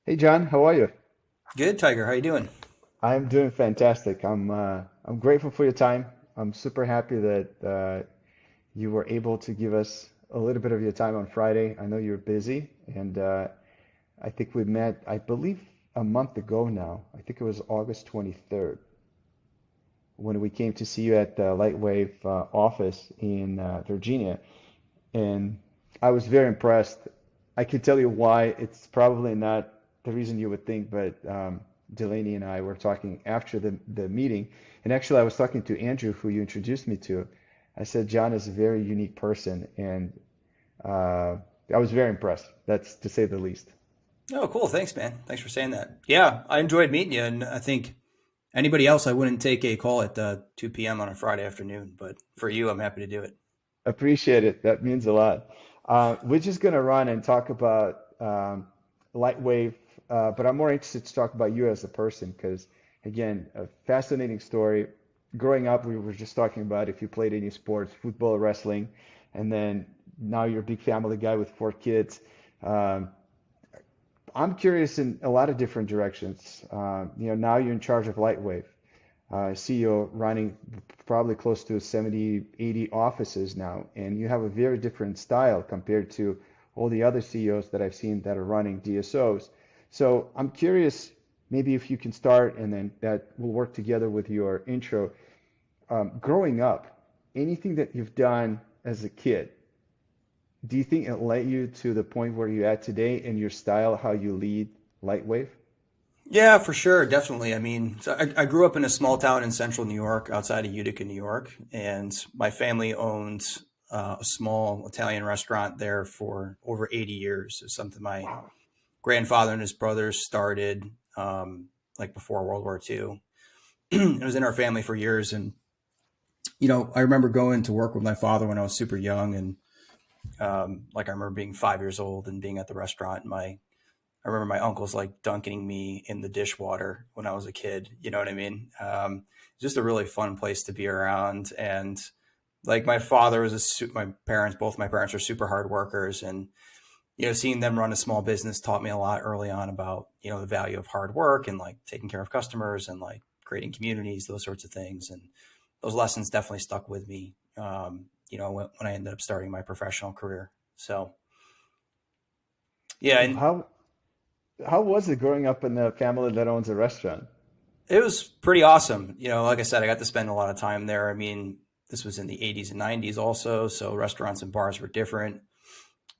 Hey John, how are you? Good, Tiger. How you doing? I'm doing fantastic. I'm grateful for your time. I'm super happy that you were able to give us a little bit of your time on Friday. I know you're busy, and I think we met, I believe, a month ago now. I think it was August 23rd when we came to see you at the Lightwave office in Virginia, and I was very impressed. I can tell you why. It's probably not the reason you would think, but Delaney and I were talking after the meeting, and actually I was talking to Andrew, who you introduced me to. I said John is a very unique person, and uh, I was very impressed. That's to say the least. Oh, cool. Thanks, man. Thanks for saying that. Yeah, I enjoyed meeting you, and I think anybody else, I wouldn't take a call at 2 p.m. on a Friday afternoon, but for you, I'm happy to do it. Appreciate it. That means a lot. We're just gonna run and talk about Lightwave, but I'm more interested to talk about you as a person because, again, a fascinating story. Growing up, we were just talking about if you played any sports, football, or wrestling, and then now you're a big family guy with four kids. Um, I'm curious in a lot of different directions. Now you're in charge of Lightwave, CEO running probably close to 70, 80 offices now, and you have a very different style compared to all the other CEOs that I've seen that are running DSOs. So I'm curious, maybe if you can start and then that will work together with your intro. Growing up, anything that you've done as a kid, do you think it led you to the point where you're at today in your style, how you lead Lightwave? Yeah, for sure. Definitely. I mean, I grew up in a small town in central New York, outside of Utica, New York, and my family owned a small Italian restaurant there for over 80 years. It's something my Wow. grandfather and his brothers started like before World War II. It was in our family for years, and I remember going to work with my father when I was super young, and like I remember being 5 years old and being at the restaurant. And I remember my uncles like dunking me in the dishwater when I was a kid. You know what I mean? Just a really fun place to be around. And like my father was my parents, both my parents are super hard workers, and seeing them run a small business taught me a lot early on about the value of hard work and like taking care of customers and like creating communities, those sorts of things. And those lessons definitely stuck with me. When I ended up starting my professional career. So yeah, and How how was it growing up in a family that owns a restaurant? it was pretty awesome. Like I said, I got to spend a lot of time there. I mean, this was in the 80s and 90s also, so restaurants and bars were different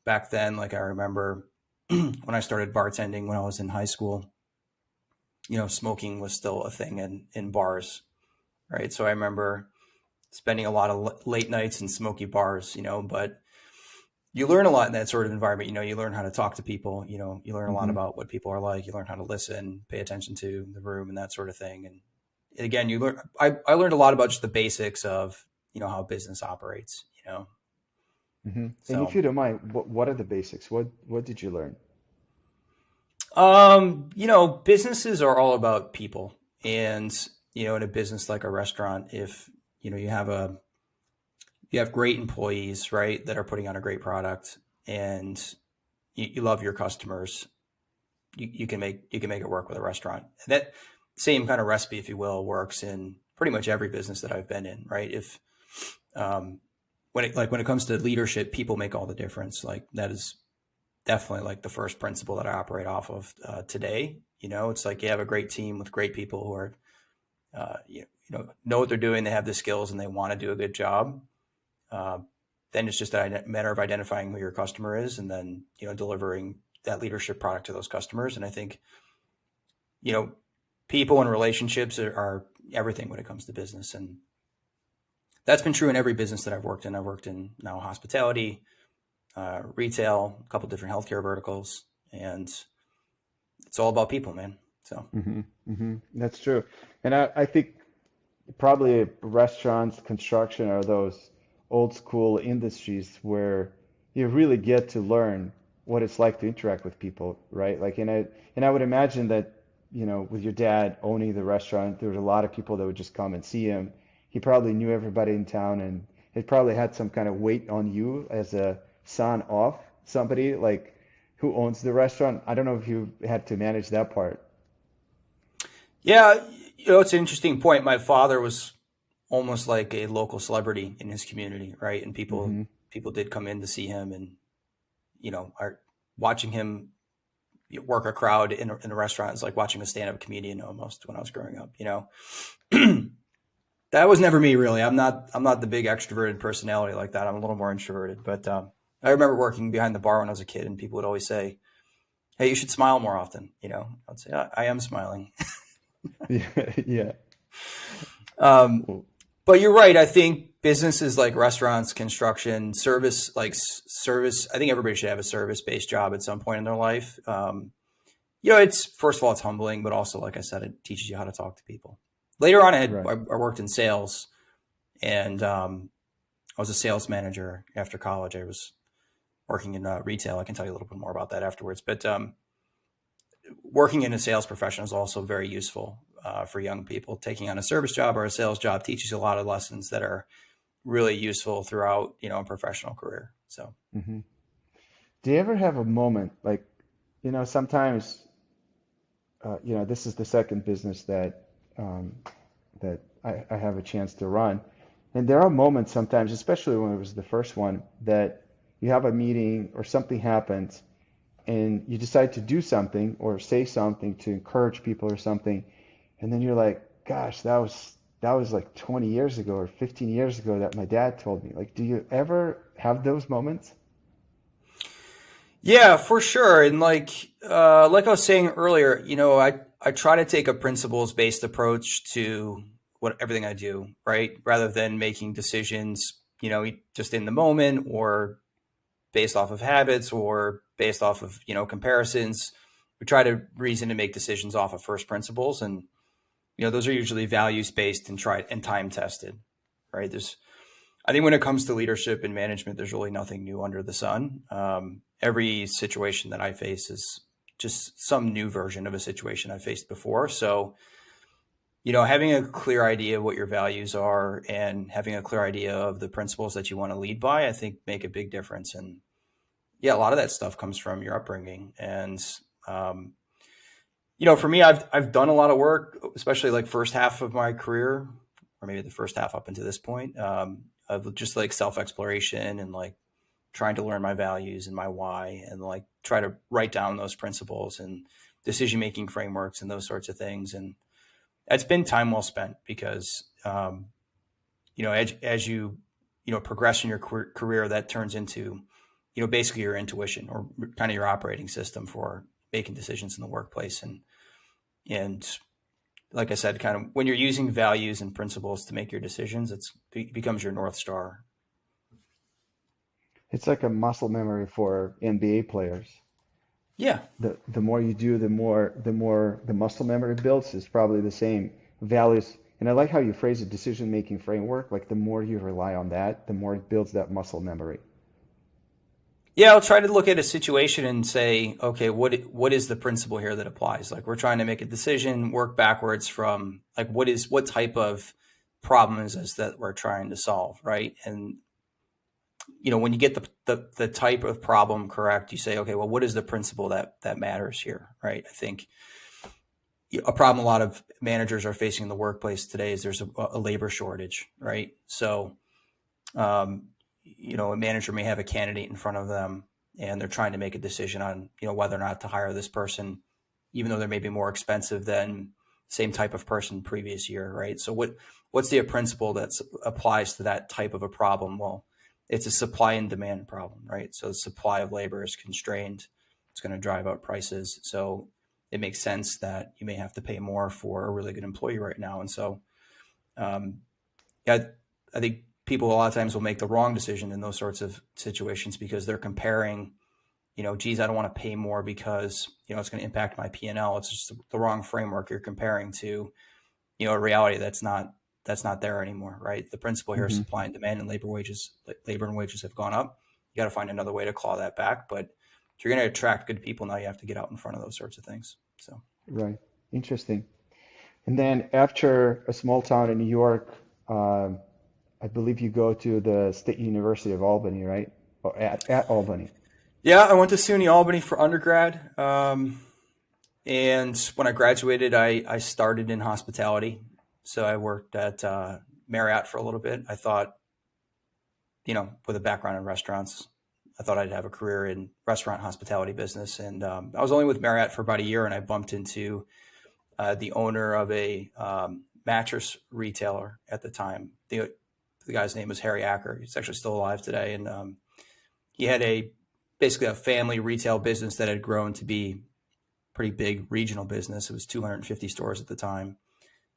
back then. Like I remember when I started bartending when I was in high school, smoking was still a thing in bars, right? So I remember spending a lot of late nights in smoky bars, but you learn a lot in that sort of environment. You learn how to talk to people, you learn a lot Hmm. about what people are like, you learn how to listen, pay attention to the room and that sort of thing. And again, I learned a lot about just the basics of, how business operates, Hmm. And if so, you don't mind, what are the basics? What did you learn? businesses are all about people. And, in a business like a restaurant, if, you have great employees, right, that are putting on a great product, and you love your customers, you can make it work with a restaurant. And that same kind of recipe, if you will, works in pretty much every business that I've been in, right? If um, when it comes to leadership, people make all the difference. Like that is definitely like the first principle that I operate off of today. It's like you have a great team with great people who are know what they're doing, they have the skills, and they want to do a good job. Uh, then it's just a matter of identifying who your customer is, and then delivering that leadership product to those customers. And I think you know, people and relationships are everything when it comes to business. And that's been true in every business that I've worked in. I've worked in now hospitality, retail, a couple different healthcare verticals, and it's all about people, man. So, Hmm. Hmm. That's true. And I think probably restaurants, construction are those old school industries where you really get to learn what it's like to interact with people, right? Like, and I would imagine that, with your dad owning the restaurant, there was a lot of people that would just come and see him. He probably knew everybody in town, and it probably had some kind of weight on you as a son of somebody. Like, who owns the restaurant? I don't know if you had to manage that part. Yeah, it's an interesting point. My father was almost like a local celebrity in his community, right? And Hmm. people did come in to see him, and are watching him work a crowd in a restaurant is like watching a stand-up comedian almost when I was growing up. That was never me really. I'm not the big extroverted personality like that. I'm a little more introverted. But I remember working behind the bar when I was a kid, and people would always say, "Hey, you should smile more often." I'd say, "I am smiling." Yeah, yeah. Um, Well, but you're right. I think businesses like restaurants, construction, service, service. I think everybody should have a service-based job at some point in their life. It's first of all, it's humbling, but also, like I said, it teaches you how to talk to people. Later on, right. I worked in sales, and I was a sales manager after college. I was working in retail. I can tell you a little bit more about that afterwards. But working in a sales profession is also very useful for young people. Taking on a service job or a sales job teaches you a lot of lessons that are really useful throughout, a professional career. So, Hmm. Do you ever have a moment like, sometimes, this is the second business um, that I have a chance to run. And there are moments sometimes, especially when it was the first one, that you have a meeting or something happens and you decide to do something or say something to encourage people or something, and then you're like, gosh, that was like 20 years ago or 15 years ago that my dad told me. Like, do you ever have those moments? yeah, for sure. And like I was saying earlier, I try to take a principles based approach to what everything I do, right? Rather than making decisions, just in the moment or based off of habits or based off of, comparisons. We try to reason and make decisions off of first principles. And, those are usually values based and tried and time tested, right? I think when it comes to leadership and management, there's really nothing new under the sun. Every situation that I face is just some new version of a situation I faced before. So, having a clear idea of what your values are and having a clear idea of the principles that you want to lead by, I think make a big difference. And yeah, a lot of that stuff comes from your upbringing. And, um, for me, I've done a lot of work, especially like first half of my career, or maybe the first half up until this point, of just like self exploration and like trying to learn my values and my why, and like try to write down those principles and decision making frameworks and those sorts of things. And that's been time well spent because, as you progress in your career, that turns into basically your intuition or kind of your operating system for making decisions in the workplace. And like I said, kind of when you're using values and principles to make your decisions, it becomes your North Star. It's like a muscle memory for NBA players. Yeah. The more you do, the more the muscle memory builds. Is probably the same values. And I like how you phrase a decision-making framework. Like the more you rely on that, the more it builds that muscle memory. Yeah, I'll try to look at a situation and say, okay, what is the principle here that applies? Like we're trying to make a decision, work backwards from like what type of problem is this that we're trying to solve, right? And when you get the type of problem correct, you say, okay, well, what is the principle that matters here, right? I think a problem a lot of managers are facing in the workplace today is there's a labor shortage, right? So um, a manager may have a candidate in front of them and they're trying to make a decision on, whether or not to hire this person, even though they may be more expensive than same type of person previous year, right? So what's the principle that applies to that type of a problem? Well, it's a supply and demand problem, right? So the supply of labor is constrained. It's going to drive up prices. So it makes sense that you may have to pay more for a really good employee right now. And so um, yeah, I think people a lot of times will make the wrong decision in those sorts of situations because they're comparing, geez, I don't want to pay more because, it's going to impact my P&L. It's just the wrong framework. You're comparing to, a reality that's not there anymore, right? The principle here is Hmm. supply and demand, and labor and wages have gone up. You got to find another way to claw that back. But if you're going to attract good people, now you have to get out in front of those sorts of things. So. Right. Interesting. And then after a small town in New York, um, I believe you go to the State University of Albany, right? Or at Albany. Yeah, I went to SUNY Albany for undergrad. And when I graduated, I started in hospitality. So I worked at Marriott for a little bit. I thought, with a background in restaurants, I thought I'd have a career in restaurant hospitality business. And I was only with Marriott for about a year, and I bumped into the owner of a mattress retailer at the time. The guy's name was Harry Acker. He's actually still alive today. And he had basically a family retail business that had grown to be pretty big regional business. It was 250 stores at the time.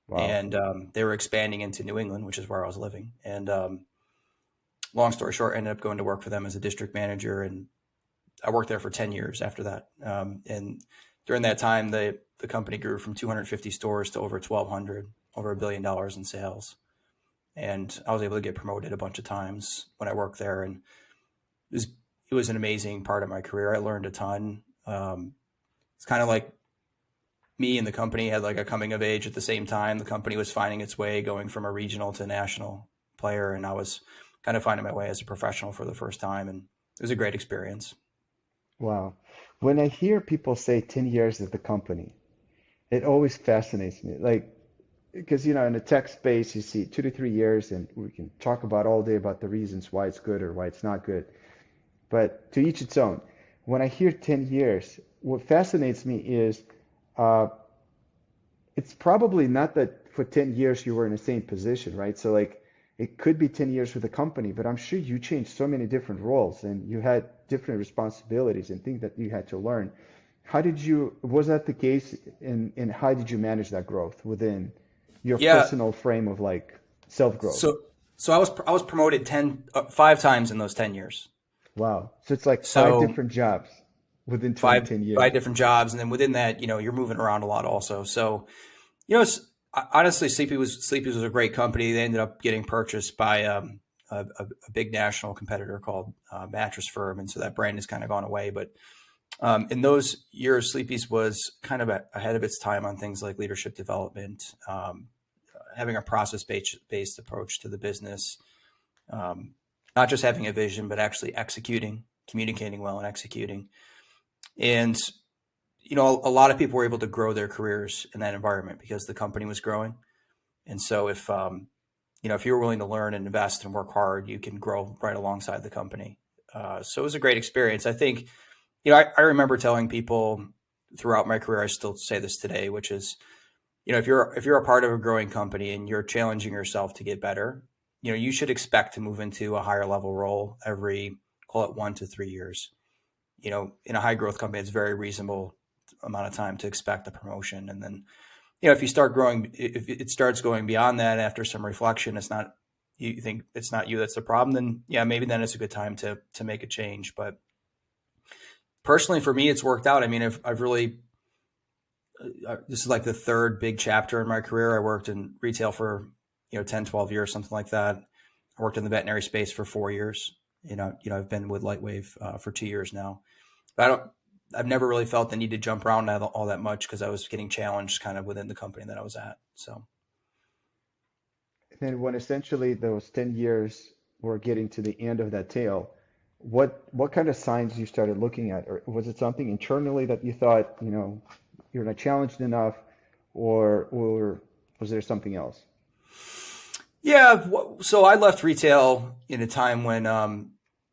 Wow. And they were expanding into New England, which is where I was living. And long story short, I ended up going to work for them as a district manager. And I worked there for 10 years after that. And during that time, the company grew from 250 stores to over 1,200, over $1 billion in sales. And I was able to get promoted a bunch of times when I worked there. And it was an amazing part of my career. I learned a ton. It's kind of like me and the company had like a coming of age at the same time. The company was finding its way, going from a regional to a national player, and I was kind of finding my way as a professional for the first time, and it was a great experience. Wow. When I hear people say 10 years at the company, it always fascinates me. Like, because, in the tech space, you see 2 to 3 years, and we can talk about all day about the reasons why it's good or why it's not good. But to each its own. When I hear 10 years, what fascinates me is uh, it's probably not that for 10 years you were in the same position, right? So like it could be 10 years with the company, but I'm sure you changed so many different roles and you had different responsibilities and things that you had to learn. Was that the case and how did you manage that growth within your Yeah. personal frame of like self-growth? So I was promoted 5 times in those 10 yeyears. Wow. So it's like five So different jobs within five 10 five years. different jobs, and then within that, you're moving around a lot also. So honestly, Sleepy's was a great company. They ended up getting purchased by a big national competitor called Mattress Firm, and so that brand has kind of gone away. But in those years, Sleepy's was kind of ahead of its time on things like leadership development, having a process based approach to the business, um, not just having a vision, but actually executing, communicating well, and executing. And a lot of people were able to grow their careers in that environment because the company was growing. And so if you're willing to learn and invest and work hard, you can grow right alongside the company. So it was a great experience. I think, I remember telling people throughout my career, I still say this today, which is, if you're a part of a growing company and you're challenging yourself to get better, you should expect to move into a higher level role every, call it 1 to 3 years. In a high growth company, it's very reasonable amount of time to expect a promotion. And then, if you start growing, if it starts going beyond that after some reflection, you think it's not you that's the problem, then yeah, maybe then it's a good time to make a change. But personally, for me, it's worked out. I mean, I've really, this is like the third big chapter in my career. I worked in retail for, 10, 12 years, something like that. I worked in the veterinary space for 4 years. I've been with Lightwave for 2 years now. But I've never really felt the need to jump around all that much because I was getting challenged kind of within the company that I was at. So And then when essentially those 10 years were getting to the end of that tail, what kind of signs you started looking at? Or was it something internally that you thought, you're not challenged enough, or was there something else? yeah, so I left retail in a time when,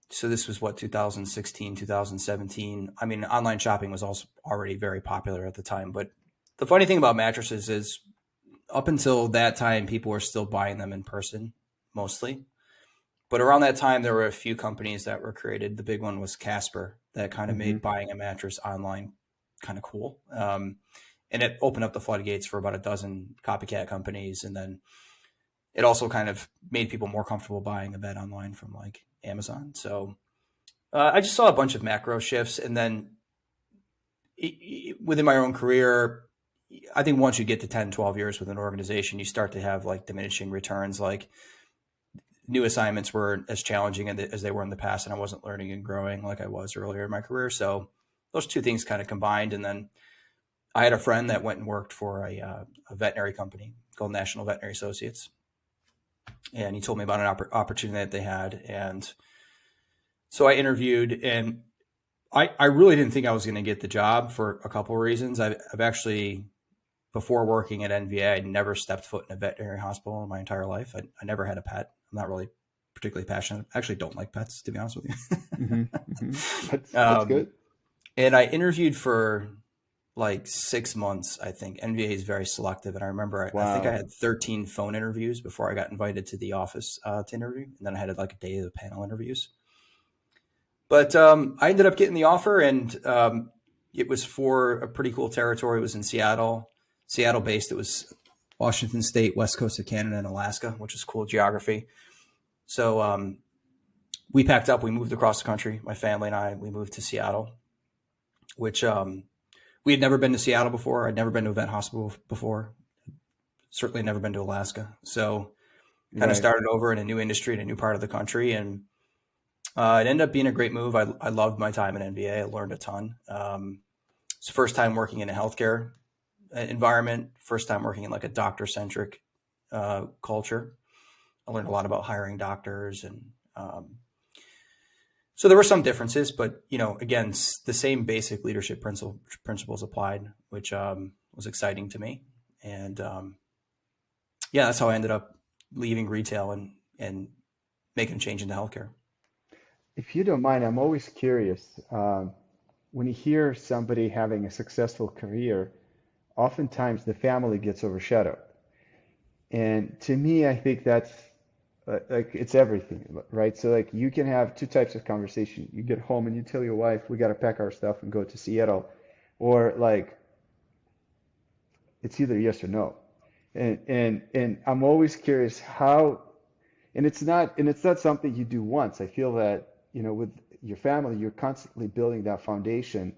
so this was what, 2016, 2017. I mean, online shopping was also already very popular at the time. But the funny thing about mattresses is up until that time, people were still buying them in person mostly. But around that time, there were a few companies that were created. The big one was Casper that kind of Hmm. made buying a mattress online kind of cool. And it opened up the floodgates for about a dozen copycat companies. And then it also kind of made people more comfortable buying a bed online from like Amazon. So I just saw a bunch of macro shifts. And then within my own career, I think once you get to 10, 12 years with an organization, you start to have like diminishing returns. Like new assignments were as challenging as they were in the past, and I wasn't learning and growing like I was earlier in my career. So those two things kind of combined. And then I had a friend that went and worked for a veterinary company called National Veterinary Associates, and he told me about an opportunity that they had. And so I interviewed, and I really didn't think I was going to get the job for a couple of reasons. I've actually, before working at NVA, I'd never stepped foot in a veterinary hospital in my entire life. I never had a pet. I'm not really particularly passionate. I actually don't like pets, to be honest with Hmm. you. Hmm. That's um, good. and I interviewed for like 6 months. I think NVA is very selective. And I remember, I think I Wow. had 13 phone interviews before I got invited to the office to interview. And then I had like a day of panel interviews. But I ended up getting the offer, and it was for a pretty cool territory. It was in Seattle, Seattle based. It was Washington State, west coast of Canada, and Alaska, which is cool geography. So we packed up. We moved across the country. My family and I. We moved to Seattle, which we had never been to Seattle before. I'd never been to a vet hospital before. Certainly never been to Alaska. So kind of Right. started over in a new industry in a new part of the country, and it ended up being a great move. I loved my time at NBA. I learned a ton. It's the first time working in a healthcare environment, first time working in like a doctor centric culture. I learned a lot about hiring doctors, and so there were some differences, but again, the same basic leadership principles applied, which was exciting to me. And yeah, that's how I ended up leaving retail and making a change into healthcare. If you don't mind, I'm always curious. When you hear somebody having a successful career, oftentimes the family gets overshadowed. And to me, I think that's like it's everything, right? So like you can have two types of conversation. You get home and you tell your wife, we got to pack our stuff and go to Seattle, or like it's either yes or no. And I'm always curious how, and it's not something you do once. I feel that, with your family, you're constantly building that foundation,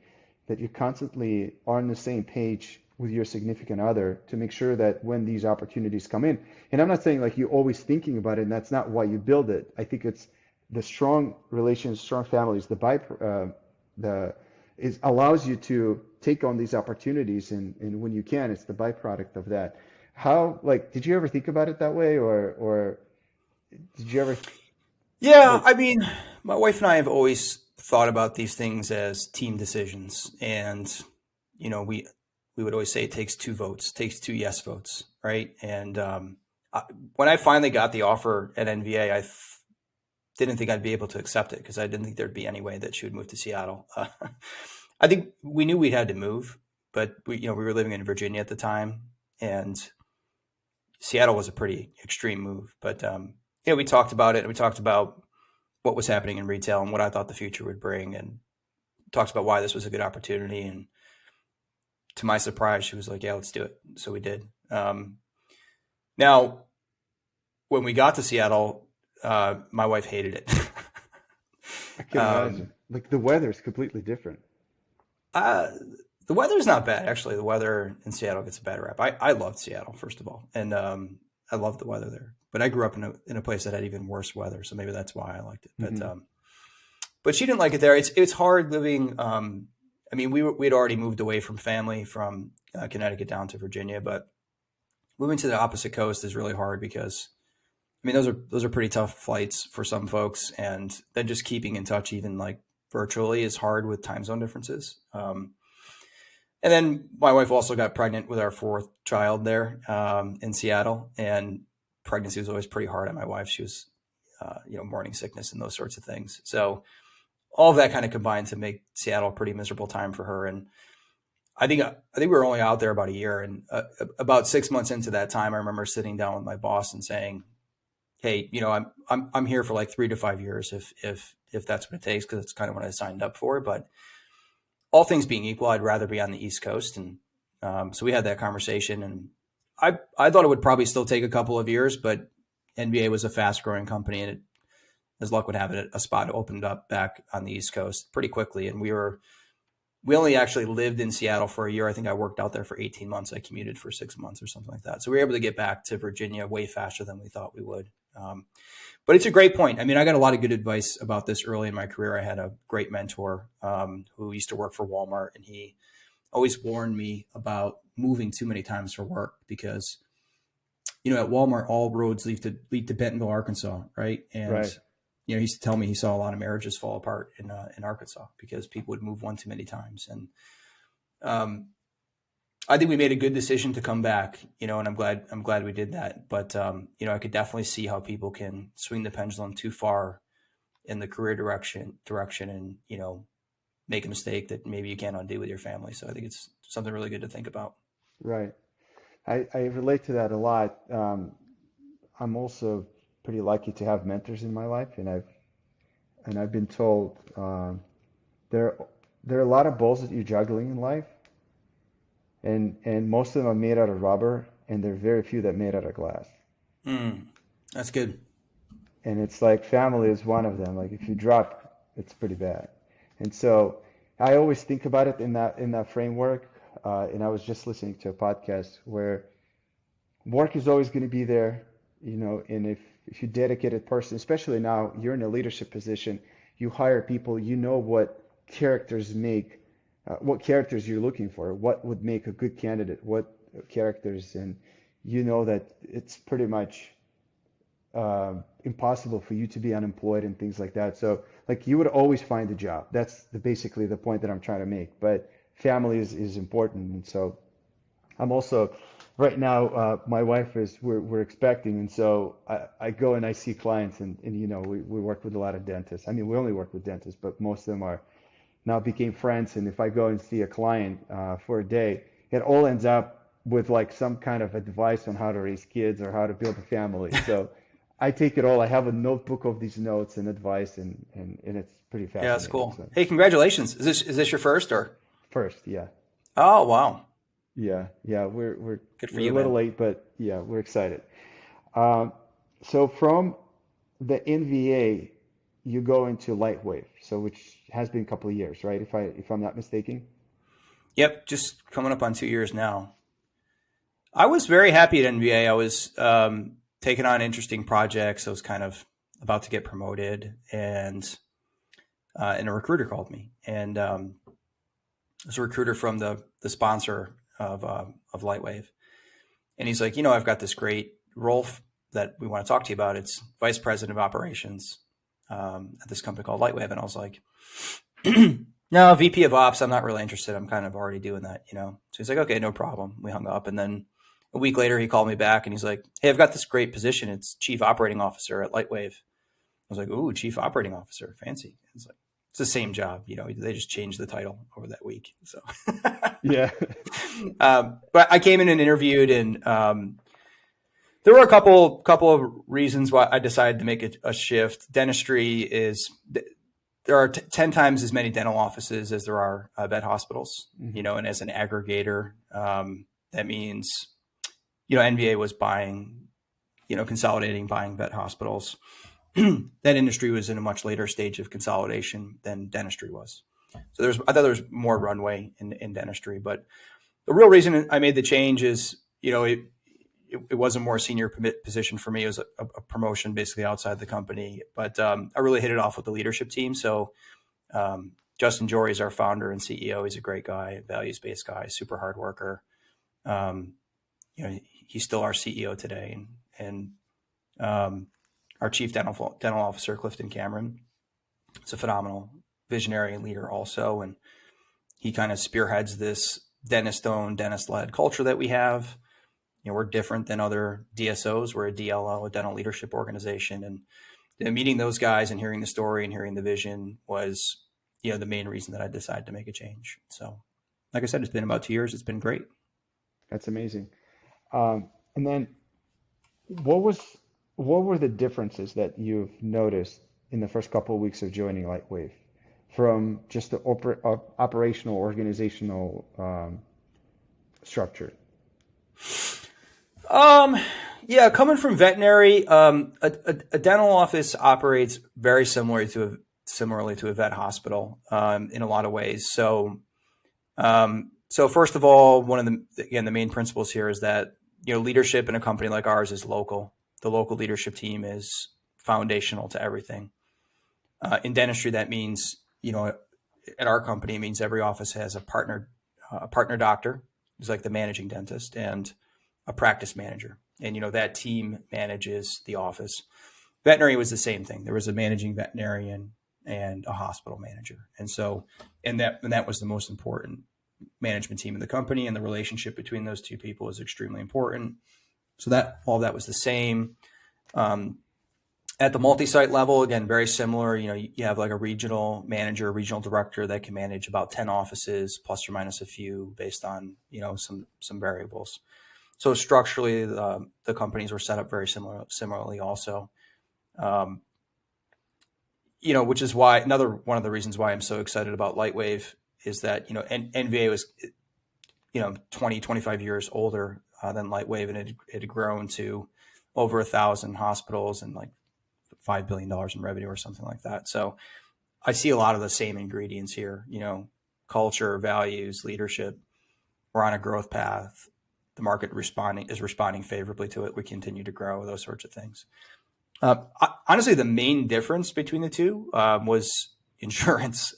that you constantly are on the same page with your significant other to make sure that when these opportunities come in, and I'm not saying like you're always thinking about it, and that's not why you build it. I think it's the strong relations, strong families, the is allows you to take on these opportunities, and when you can, it's the byproduct of that. How, like, did you ever think about it that way, or did you ever Yeah, like, I mean, my wife and I have always thought about these things as team decisions, and we would always say it takes two votes, takes two yes votes, right? And I, when I finally got the offer at NVA, didn't think I'd be able to accept it because I didn't think there'd be any way that she would move to Seattle. I think we knew we had to move, but we were living in Virginia at the time, and Seattle was a pretty extreme move. But we talked about it, and we talked about what was happening in retail and what I thought the future would bring, and talked about why this was a good opportunity. And to my surprise, she was like, "Yeah, let's do it." So we did. Now, when we got to Seattle, my wife hated it. I can um, imagine. Like the weather is completely different. uh, the weather's not bad, actually. The weather in Seattle gets a bad rap. I loved Seattle, first of all, and I loved the weather there. But I grew up in a place that had even worse weather, so maybe that's why I liked it. Hmm. But she didn't like it there. It's hard living. I mean, we'd already moved away from family from Connecticut down to Virginia, but moving to the opposite coast is really hard because I mean those are pretty tough flights for some folks, and then just keeping in touch even like virtually is hard with time zone differences. And then my wife also got pregnant with our fourth child there in Seattle, and pregnancy was always pretty hard on my wife. She was, morning sickness and those sorts of things. So all of that kind of combined to make Seattle a pretty miserable time for her. And I think we were only out there about a year, and about 6 months into that time, I remember sitting down with my boss and saying, "Hey, I'm here for like 3 to 5 years if that's what it takes, because it's kind of what I signed up for. But all things being equal, I'd rather be on the East Coast." And so we had that conversation, and I thought it would probably still take a couple of years, but NBA was a fast growing company, and as luck would have it, a spot opened up back on the East Coast pretty quickly, and we only actually lived in Seattle for a year. I think I worked out there for 18 months. I commuted for 6 months or something like that. So we were able to get back to Virginia way faster than we thought we would. But it's a great point. I mean, I got a lot of good advice about this early in my career. I had a great mentor who used to work for Walmart, and he always warned me about moving too many times for work because, at Walmart, all roads lead to Bentonville, Arkansas, right? And, Right. he used to tell me he saw a lot of marriages fall apart in Arkansas because people would move one too many times. And I think we made a good decision to come back, and I'm glad we did that. But I could definitely see how people can swing the pendulum too far in the career direction, and make a mistake that maybe you can't undo with your family. So I think it's something really good to think about. Right. I relate to that a lot. I'm also pretty lucky to have mentors in my life, and I've been told there there are a lot of balls that you're juggling in life, and most of them are made out of rubber, and there are very few that are made out of glass. That's good. And it's like family is one of them. Like if you drop, it's pretty bad. And so I always think about it in that framework. And I was just listening to a podcast where work is always going to be there, and if you're a dedicated person, especially now you're in a leadership position, you hire people, what characters you're looking for, what would make a good candidate, what characters, and that it's pretty much impossible for you to be unemployed and things like that. So like you would always find a job. That's basically the point that I'm trying to make. But family is important, and so I'm also right now. My wife we're expecting, and so I go and I see clients, and we work with a lot of dentists. I mean, we only work with dentists, but most of them are now became friends. And if I go and see a client for a day, it all ends up with like some kind of advice on how to raise kids or how to build a family. So I take it all. I have a notebook of these notes and advice, and it's pretty Yeah, that's fascinating. cool. So Hey, congratulations. Is this your first or? first, yeah. Oh, wow. Yeah, yeah, we're Good for we're a you, little man. late, but yeah, we're excited. Um, so from the NVA, you go into Lightwave, so which has been a couple of years, right? If I'm not mistaken. Yep, just coming up on 2 years now. I was very happy at NBA. I was taking on interesting projects. I was kind of about to get promoted, and a recruiter called me, and it was a recruiter from the sponsor of Lightwave, and he's like, I've got this great role that we want to talk to you about. It's vice president of operations at this company called Lightwave, and I was like, no, VP of ops. I'm not really interested. I'm kind of already doing that. So he's like, okay, no problem. We hung up, and then a week later, he called me back, and he's like, hey, I've got this great position. It's chief operating officer at Lightwave. I was like, ooh, chief operating officer, fancy. It's like, it's the same job. They just changed the title over that week. So, Yeah. but I came in and interviewed, and there were a couple of reasons why I decided to make a shift. Dentistry is there are 10 times as many dental offices as there are vet hospitals. Hmm. And as an aggregator, that means NVA was buying, consolidating, buying vet hospitals. That industry was in a much later stage of consolidation than dentistry was. So I thought there was more runway in dentistry, but the real reason I made the change is, it was a more senior position for me. It was a promotion basically outside the company, but I really hit it off with the leadership team. So Justin Jory is our founder and CEO. He's a great guy, values-based guy, super hard worker. Um, he's still our CEO today, and our chief dental officer, Clifton Cameron, is a phenomenal visionary and leader also, and he kind of spearheads this dentist-owned, dentist-led culture that we have. We're different than other DSOs. We're a DLO, a dental leadership organization, and meeting those guys and hearing the story and hearing the vision was, the main reason that I decided to make a change. So, like I said, it's been about 2 years. It's been great. That's amazing. And then what was what were the differences that you've noticed in the first couple of weeks of joining Lightwave from just the operational organizational structure? Yeah, coming from veterinary, a dental office operates very similarly to a vet hospital in a lot of ways. So first of all, one of the main principles here is that leadership in a company like ours is local. The local leadership team is foundational to everything. In dentistry, that means at our company, it means every office has a partner doctor, who's like the managing dentist, and a practice manager. And that team manages the office. Veterinary was the same thing. There was a managing veterinarian and a hospital manager. And so, and that was the most important management team in the company, and the relationship between those two people is extremely important. So that all that was the same. At the multi-site level, again, very similar. You have like a regional manager, regional director that can manage about 10 offices, plus or minus a few, based on some variables. So structurally, the companies were set up very similarly also. Which is why another one of the reasons why I'm so excited about Lightwave is that NVA was 20, 25 years older than Lightwave, and it had grown to over 1,000 hospitals and like $5 billion in revenue or something like that. So I see a lot of the same ingredients here, culture, values, leadership. We're on a growth path. The market is responding favorably to it. We continue to grow, those sorts of things. Honestly, the main difference between the two was insurance.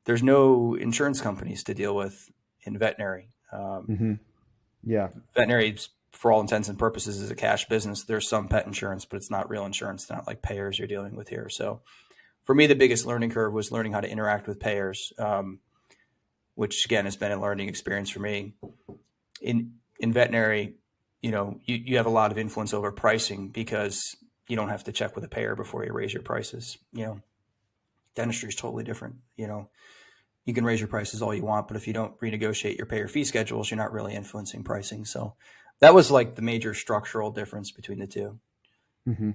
There's no insurance companies to deal with in veterinary. Yeah. Veterinary, for all intents and purposes, is a cash business. There's some pet insurance, but it's not real insurance. It's not like payers you're dealing with here. So for me, the biggest learning curve was learning how to interact with payers, which again has been a learning experience for me. In veterinary, you have a lot of influence over pricing because you don't have to check with a payer before you raise your prices. Dentistry is totally different. You can raise your prices all you want, but if you don't renegotiate your payer fee schedules, you're not really influencing pricing. So that was like the major structural difference between the two. Mm-hmm.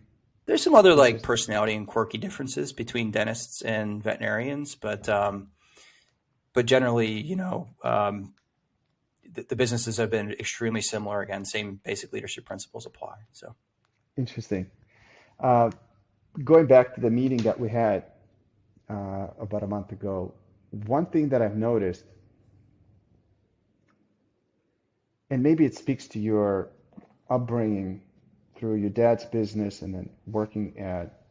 There's some other like personality and quirky differences between dentists and veterinarians, but generally, the businesses have been extremely similar. Again, same basic leadership principles apply. So interesting. Going back to the meeting that we had about a month ago, one thing that I've noticed, and maybe it speaks to your upbringing through your dad's business and then working at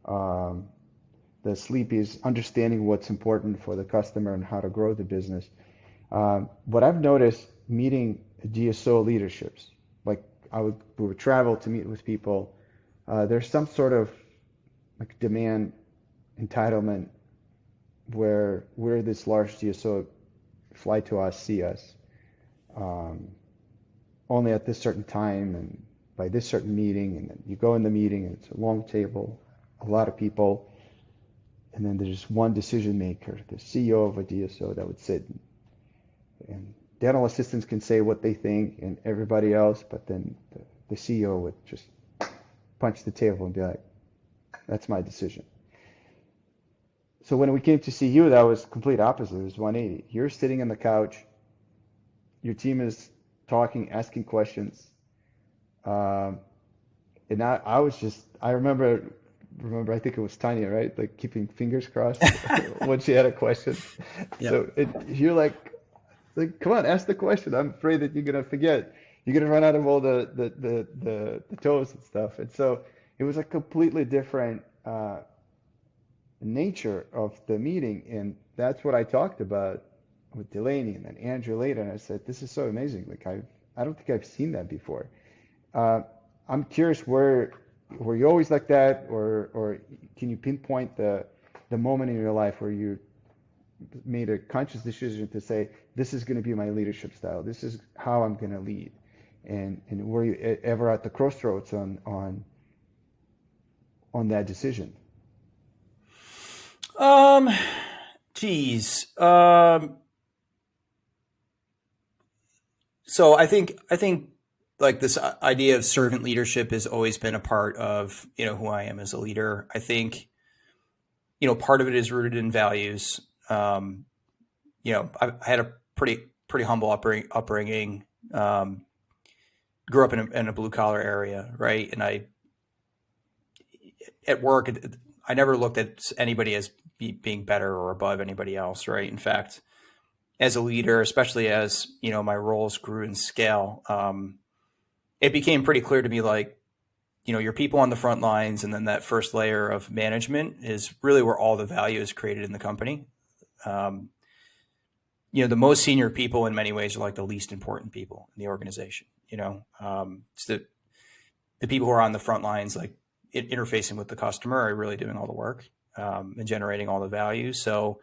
the Sleepy's, understanding what's important for the customer and how to grow the business. What I've noticed meeting DSO leaderships, like we would travel to meet with people. There's some sort of like demand entitlement where we're this large DSO, fly to us, see us, only at this certain time and by this certain meeting, and then you go in the meeting and it's a long table, a lot of people, and then there's one decision maker, the CEO of a DSO that would sit, and dental assistants can say what they think and everybody else, but then the CEO would just punch the table and be like, that's my decision. So when we came to see you, that was complete opposite. It was 180. You're sitting on the couch. Your team is talking, asking questions. And I remember, I think it was Tanya, right? Like keeping fingers crossed when she had a question. Yep. So you're like, come on, ask the question. I'm afraid that you're going to forget. You're going to run out of all the toes and stuff. And so it was a completely different nature of the meeting, and that's what I talked about with Delaney and then Andrew later. And I said, "This is so amazing! Like I don't think I've seen that before." I'm curious, were you always like that, or can you pinpoint the moment in your life where you made a conscious decision to say, "This is going to be my leadership style. This is how I'm going to lead," and were you ever at the crossroads on that decision? Geez. So I think like this idea of servant leadership has always been a part of, who I am as a leader. I think, part of it is rooted in values. I had a pretty humble upbringing. Grew up in a blue collar area, right? And at work, I never looked at anybody as being better or above anybody else, right? In fact, as a leader, especially as my roles grew in scale, it became pretty clear to me, like, your people on the front lines, and then that first layer of management is really where all the value is created in the company. The most senior people in many ways are like the least important people in the organization. It's the people who are on the front lines, like interfacing with the customer are really doing all the work, and generating all the value. So,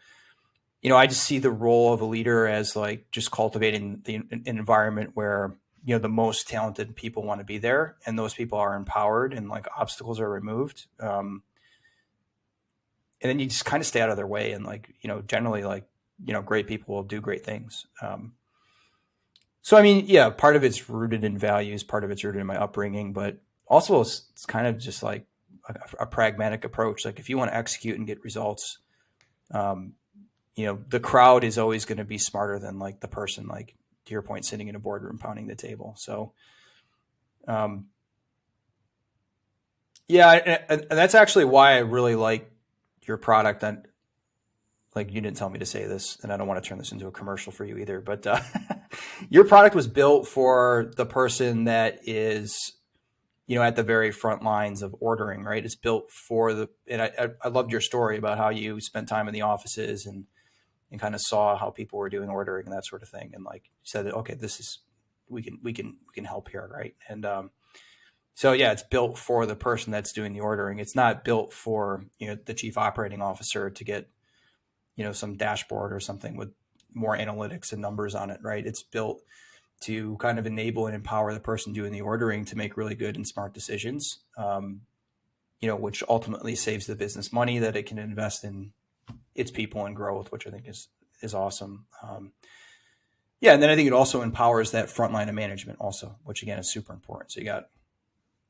I just see the role of a leader as like just cultivating an environment where, the most talented people want to be there, and those people are empowered, and like obstacles are removed. And then you just kind of stay out of their way, and like, generally like, great people will do great things. So, I mean, yeah, part of it's rooted in values, part of it's rooted in my upbringing, but also it's kind of just like a pragmatic approach. Like if you want to execute and get results, um, the crowd is always going to be smarter than like the person, like to your point, sitting in a boardroom pounding the table. So, um, yeah, and that's actually why I really like your product. And like, you didn't tell me to say this, and I don't want to turn this into a commercial for you either, but your product was built for the person that is, at the very front lines of ordering, right? It's built for and I loved your story about how you spent time in the offices and kind of saw how people were doing ordering and that sort of thing. And like said, okay, we can help here. Right. And, so yeah, it's built for the person that's doing the ordering. It's not built for, the chief operating officer to get, some dashboard or something with more analytics and numbers on it. Right. It's built to kind of enable and empower the person doing the ordering to make really good and smart decisions, which ultimately saves the business money that it can invest in its people and growth, which I think is awesome. Yeah, and then I think it also empowers that front line of management also, which again is super important. So you got,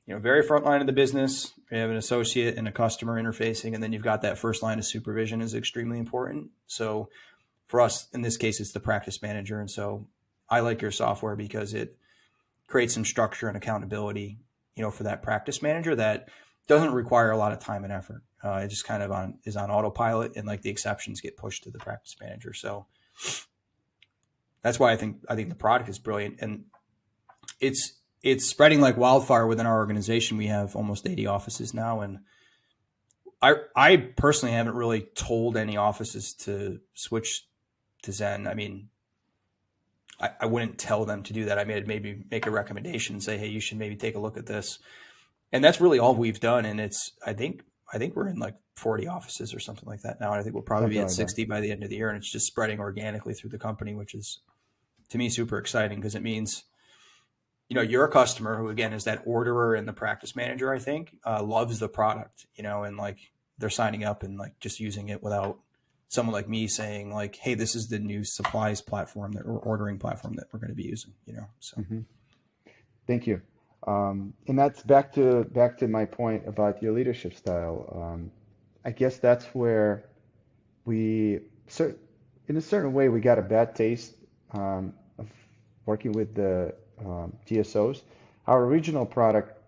very front line of the business, you have an associate and a customer interfacing, and then you've got that first line of supervision is extremely important. So for us, in this case, it's the practice manager. And so I like your software because it creates some structure and accountability, for that practice manager that doesn't require a lot of time and effort. It just kind of is on autopilot, and like the exceptions get pushed to the practice manager. So that's why I think the product is brilliant, and it's spreading like wildfire within our organization. We have almost 80 offices now, and I personally haven't really told any offices to switch to Zen. I mean, I wouldn't tell them to do that. I maybe make a recommendation and say, hey, you should maybe take a look at this. And that's really all we've done. And I think we're in like 40 offices or something like that now. And I think we'll probably be at 60 by the end of the year. And it's just spreading organically through the company, which is to me super exciting because it means, you're a customer who again is that orderer and the practice manager, I think, loves the product, and like they're signing up and like just using it without someone like me saying like, hey, this is the new supplies platform or ordering platform that we're going to be using, so. Mm-hmm. Thank you. And that's back to my point about your leadership style. I guess that's where in a certain way, we got a bad taste of working with the GSOs. Our original product,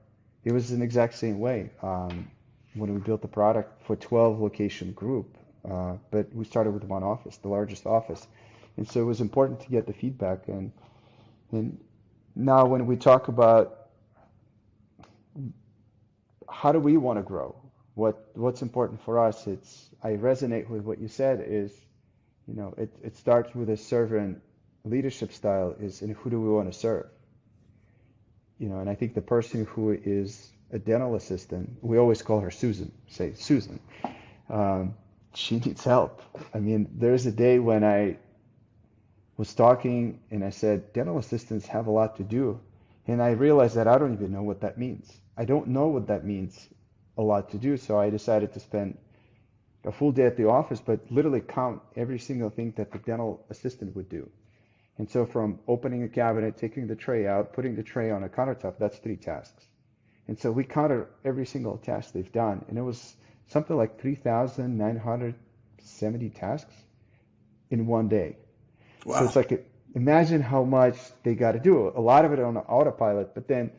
it was an exact same way when we built the product for 12 location group, but we started with one office, the largest office, and so it was important to get the feedback. And now when we talk about how do we want to grow, what's important for us, I resonate with what you said is, it starts with a servant leadership style and who do we want to serve? And I think the person who is a dental assistant, we always call her Susan, say Susan, she needs help. I mean, there's a day when I was talking and I said, dental assistants have a lot to do. And I realized that I don't even know what that means. I don't know what that means, a lot to do. So I decided to spend a full day at the office, but literally count every single thing that the dental assistant would do. And so from opening a cabinet, taking the tray out, putting the tray on a countertop, that's 3 tasks. And so we counted every single task they've done. And it was something like 3,970 tasks in one day. Wow. So it's like, imagine how much they got to do. A lot of it on autopilot, but then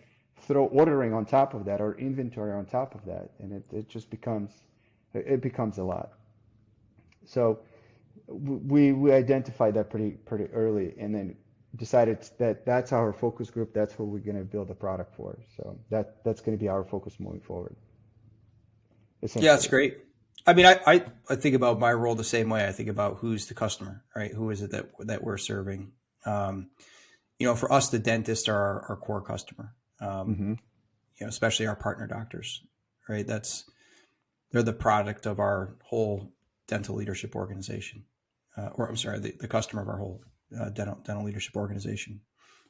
throw ordering on top of that or inventory on top of that. And it just becomes a lot. So we identified that pretty early, and then decided that that's our focus group. That's what we're going to build a product for. So that's going to be our focus moving forward. Yeah, that's great. I mean, I think about my role the same way. I think about who's the customer, right? Who is it that we're serving? For us, the dentists are our core customer. Mm-hmm. Especially our partner doctors, right? They're the product of our whole dental leadership organization, or I'm sorry, the customer of our whole dental leadership organization.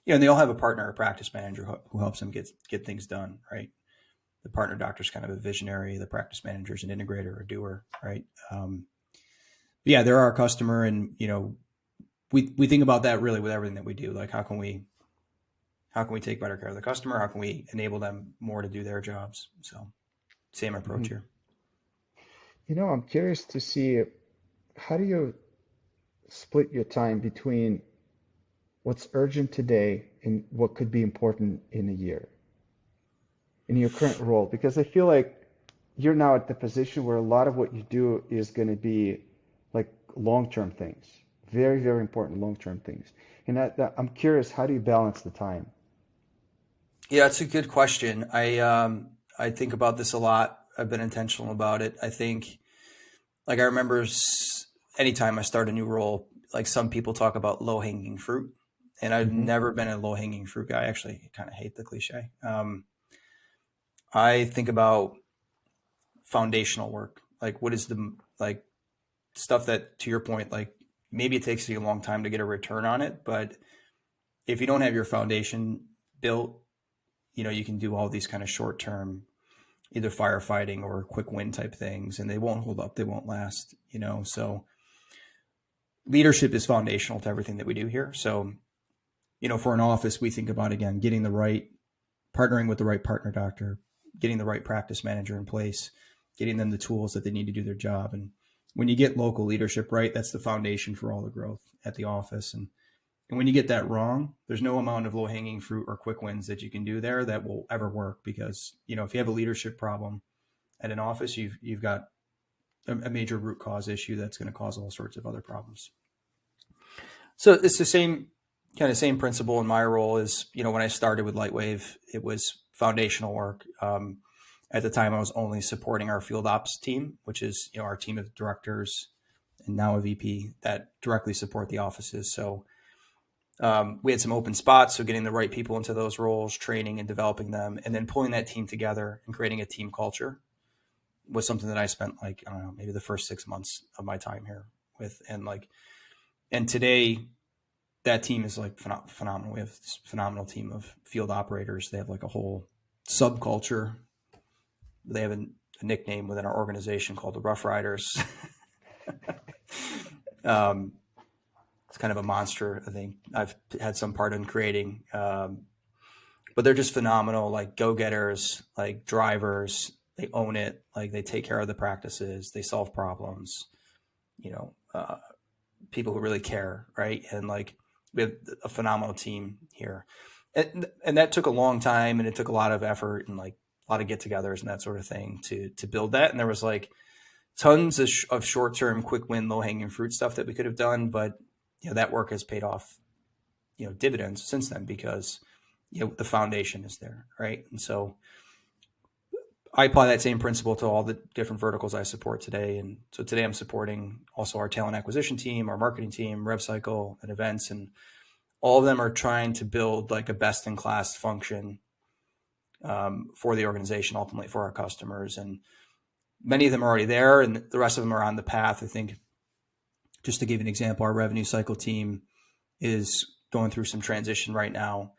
And they all have a partner, a practice manager who helps them get things done, right? The partner doctor is kind of a visionary. The practice manager is an integrator, a doer, right? Yeah, they're our customer, and we think about that really with everything that we do. Like, how can we take better care of the customer? How can we enable them more to do their jobs? So, same approach Mhm. here. I'm curious to see how do you split your time between what's urgent today and what could be important in a year in your current role? Because I feel like you're now at the position where a lot of what you do is going to be like long-term things, very, very important long-term things. And I'm curious, how do you balance the time? Yeah, it's a good question. I think about this a lot. I've been intentional about it. I think, like, I remember anytime I start a new role, like, some people talk about low hanging fruit, and I've Hmm. never been a low hanging fruit guy. I actually kind of hate the cliche. I think about foundational work. Like, what is the like stuff that, to your point, like, maybe it takes you a long time to get a return on it, but if you don't have your foundation built, you can do all these kind of short term, either firefighting or quick win type things, and they won't hold up, they won't last. So leadership is foundational to everything that we do here. So, for an office, we think about, again, partnering with the right partner doctor, getting the right practice manager in place, getting them the tools that they need to do their job. And when you get local leadership right, that's the foundation for all the growth at the office. And when you get that wrong, there's no amount of low hanging fruit or quick wins that you can do there that will ever work, because, if you have a leadership problem at an office, you've got a major root cause issue that's going to cause all sorts of other problems. So it's the same principle in my role as, when I started with Lightwave, it was foundational work. At the time, I was only supporting our field ops team, which is, our team of directors and now a VP that directly support the offices. So we had some open spots. So getting the right people into those roles, training and developing them, and then pulling that team together and creating a team culture was something that I spent, like, I don't know, maybe the first 6 months of my time here with. And today, that team is like phenomenal. We have this phenomenal team of field operators. They have like a whole subculture. They have a nickname within our organization called the Rough Riders. um, it's kind of a monster, I think I've had some part in creating. But they're just phenomenal, like go-getters, like drivers. They own it. Like, they take care of the practices. They solve problems. You know, uh, People who really care, right? And, like, we have a phenomenal team here, and that took a long time, and it took a lot of effort and, like, a lot of get-togethers and that sort of thing to build that. And there was, like, tons of short-term, quick win, low-hanging fruit stuff that we could have done, but that work has paid off dividends since then, because the foundation is there, right? And so I apply that same principle to all the different verticals I support today. And so today I'm supporting also our talent acquisition team, our marketing team, RevCycle, and events. And all of them are trying to build like a best in class function for the organization, ultimately for our customers. And many of them are already there, and the rest of them are on the path. I think, just to give you an example, our revenue cycle team is going through some transition right now,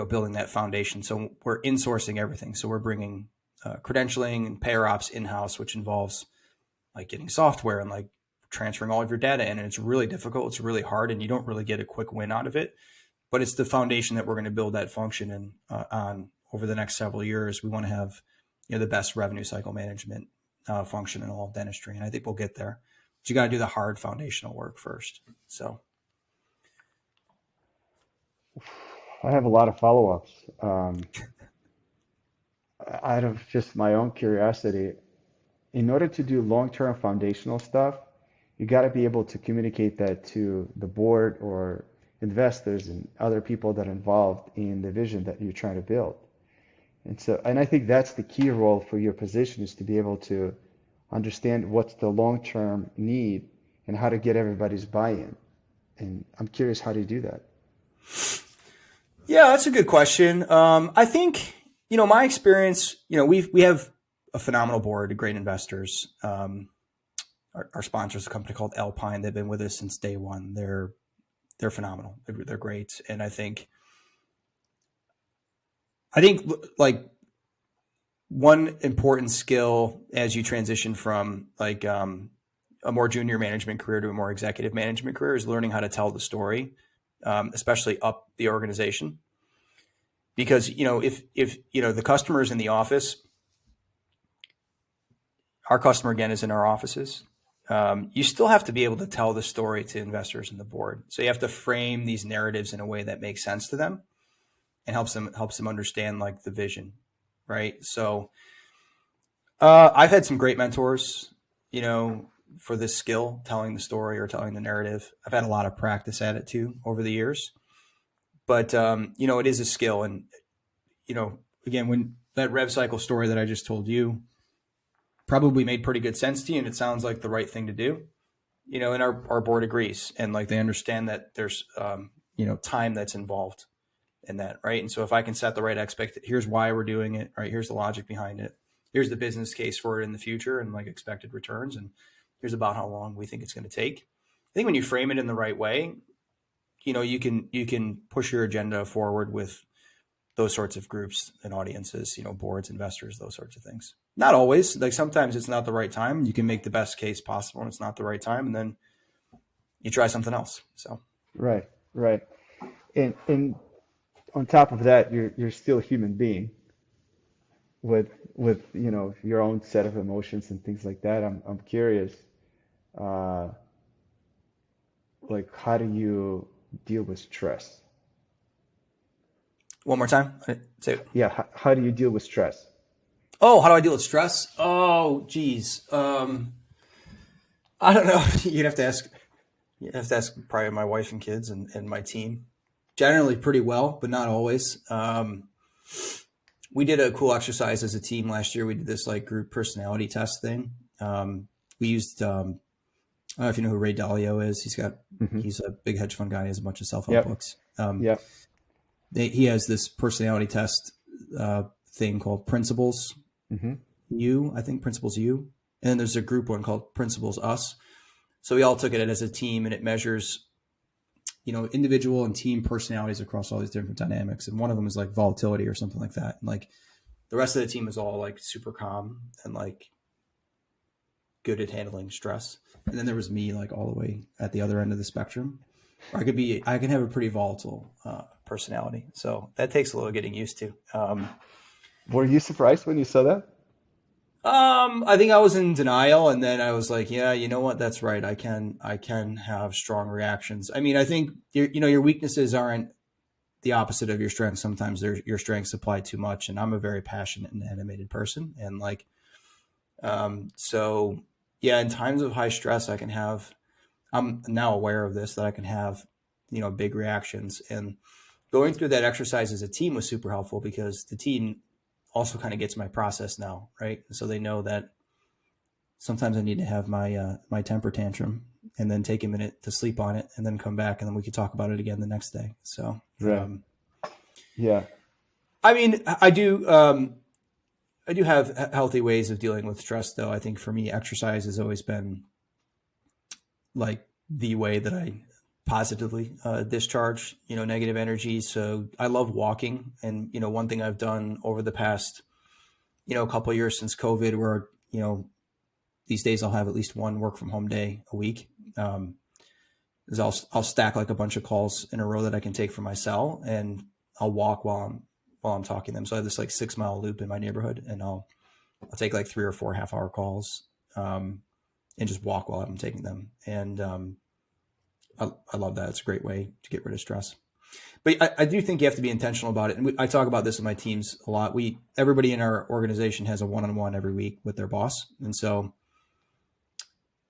building that foundation. So we're insourcing everything. So we're bringing credentialing and payer ops in-house, which involves like getting software and like transferring all of your data in. And it's really difficult. It's really hard, and you don't really get a quick win out of it. But it's the foundation that we're going to build that function in on over the next several years. We want to have the best revenue cycle management function in all of dentistry, and I think we'll get there. But you got to do the hard foundational work first. So I have a lot of follow-ups. Out of just my own curiosity, in order to do long-term foundational stuff, you got to be able to communicate that to the board or investors and other people that are involved in the vision that you're trying to build. And I think that's the key role for your position, is to be able to understand what's the long-term need and how to get everybody's buy-in. And I'm curious, how do you do that? yeah, that's a good question. I think my experience. We have a phenomenal board, great investors. Our sponsor is a company called Alpine. They've been with us since day one. They're phenomenal. They're great. And I think like one important skill as you transition from like a more junior management career to a more executive management career is learning how to tell the story, especially up the organization. Because, if the customer is in the office, our customer again is in our offices. You still have to be able to tell the story to investors and the board. So you have to frame these narratives in a way that makes sense to them and helps them understand like the vision, right? So I've had some great mentors, for this skill, telling the story or telling the narrative. I've had a lot of practice at it too over the years, but it is a skill. And again, when that rev cycle story that I just told you probably made pretty good sense to you, and it sounds like the right thing to do, and our board agrees, and like they understand that there's time that's involved in that, right? And so if I can set the right here's why we're doing it, right? Here's the logic behind it. Here's the business case for it in the future and like expected returns, and here's about how long we think it's going to take. I think when you frame it in the right way, you can push your agenda forward with those sorts of groups and audiences, boards, investors, those sorts of things. Not always. Like sometimes it's not the right time. You can make the best case possible and it's not the right time, and then you try something else. So Right, right. And on top of that, you're still a human being with your own set of emotions and things like that. I'm curious, uh, like how do you deal with stress? one more time. Say, Yeah, how do you deal with stress? oh, how do I deal with stress? Oh, geez. I don't know. You'd have to ask probably my wife and kids and my team. Generally pretty well, but not always. We did a cool exercise as a team last year. We did this like group personality test thing. We used, I don't know if you know who Ray Dalio is. Hmm. He's a big hedge fund guy. He has a bunch of self-help Yep, books. yep, He has this personality test thing called Principles hmm, U, I think Principles U. And then there's a group one called Principles Us. So we all took it as a team, and it measures, individual and team personalities across all these different dynamics. And one of them is like volatility or something like that. And like the rest of the team is all like super calm and like good at handling stress. And then there was me like all the way at the other end of the spectrum. Or I can have a pretty volatile personality. So that takes a little getting used to. Were you surprised when you saw that? I think I was in denial, and then I was like, yeah, you know what? That's right. I can have strong reactions. I mean, I think your weaknesses aren't the opposite of your strengths. Sometimes your strengths apply too much, and I'm a very passionate and animated person, and like, so yeah, in times of high stress, I'm now aware of this, that I can have, big reactions, and going through that exercise as a team was super helpful because the team also kind of gets my process now, right? So they know that sometimes I need to have my temper tantrum and then take a minute to sleep on it and then come back and then we could talk about it again the next day. So, Right. Yeah. I mean, I do have healthy ways of dealing with stress though. I think for me, exercise has always been like the way that I positively discharge, negative energy. So I love walking. And, one thing I've done over the past, a couple of years since COVID where, these days I'll have at least one work from home day a week. Is I'll stack like a bunch of calls in a row that I can take from my cell, and I'll walk while I'm talking to them. So I have this like 6 mile loop in my neighborhood, and I'll take like 3 or 4 half-hour calls, and just walk while I'm taking them. And I love that. It's a great way to get rid of stress. But I do think you have to be intentional about it. And I talk about this with my teams a lot. Everybody in our organization has a one-on-one every week with their boss. And so